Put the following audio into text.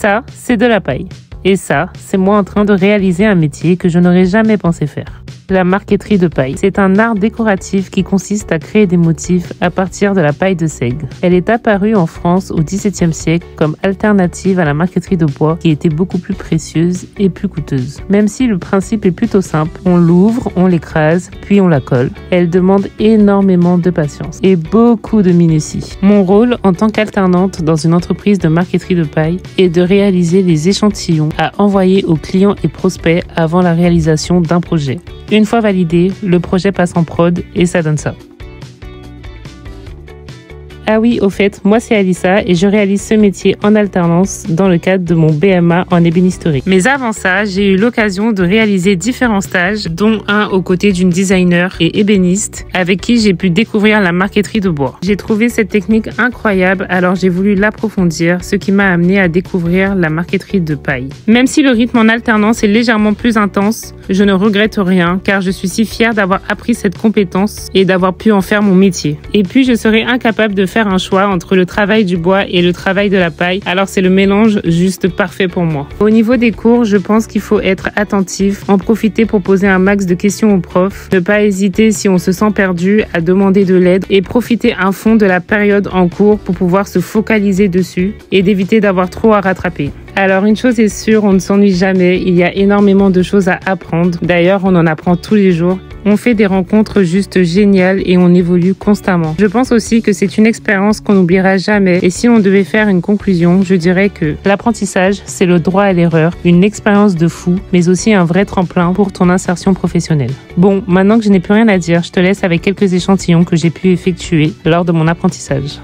Ça, c'est de la paille. Et ça, c'est moi en train de réaliser un métier que je n'aurais jamais pensé faire. La marqueterie de paille. C'est un art décoratif qui consiste à créer des motifs à partir de la paille de seigle. Elle est apparue en France au XVIIe siècle comme alternative à la marqueterie de bois qui était beaucoup plus précieuse et plus coûteuse. Même si le principe est plutôt simple, on l'ouvre, on l'écrase, puis on la colle. Elle demande énormément de patience et beaucoup de minutie. Mon rôle en tant qu'alternante dans une entreprise de marqueterie de paille est de réaliser les échantillons à envoyer aux clients et prospects avant la réalisation d'un projet. Une fois validé, le projet passe en prod et ça donne ça. Ah oui, au fait, moi c'est Alissa et je réalise ce métier en alternance dans le cadre de mon BMA en ébénisterie. Mais avant ça, j'ai eu l'occasion de réaliser différents stages, dont un aux côtés d'une designer et ébéniste avec qui j'ai pu découvrir la marqueterie de bois. J'ai trouvé cette technique incroyable, alors j'ai voulu l'approfondir, ce qui m'a amené à découvrir la marqueterie de paille. Même si le rythme en alternance est légèrement plus intense, je ne regrette rien car je suis si fière d'avoir appris cette compétence et d'avoir pu en faire mon métier. Et puis je serais incapable de faire un choix entre le travail du bois et le travail de la paille, alors c'est le mélange juste parfait pour moi. Au niveau des cours, je pense qu'il faut être attentif, en profiter pour poser un max de questions aux profs, ne pas hésiter si on se sent perdu à demander de l'aide et profiter à fond de la période en cours pour pouvoir se focaliser dessus et d'éviter d'avoir trop à rattraper. Alors une chose est sûre, on ne s'ennuie jamais, il y a énormément de choses à apprendre. D'ailleurs, on en apprend tous les jours. On fait des rencontres juste géniales et on évolue constamment. Je pense aussi que c'est une expérience qu'on n'oubliera jamais. Et si on devait faire une conclusion, je dirais que l'apprentissage, c'est le droit à l'erreur, une expérience de fou, mais aussi un vrai tremplin pour ton insertion professionnelle. Bon, maintenant que je n'ai plus rien à dire, je te laisse avec quelques échantillons que j'ai pu effectuer lors de mon apprentissage.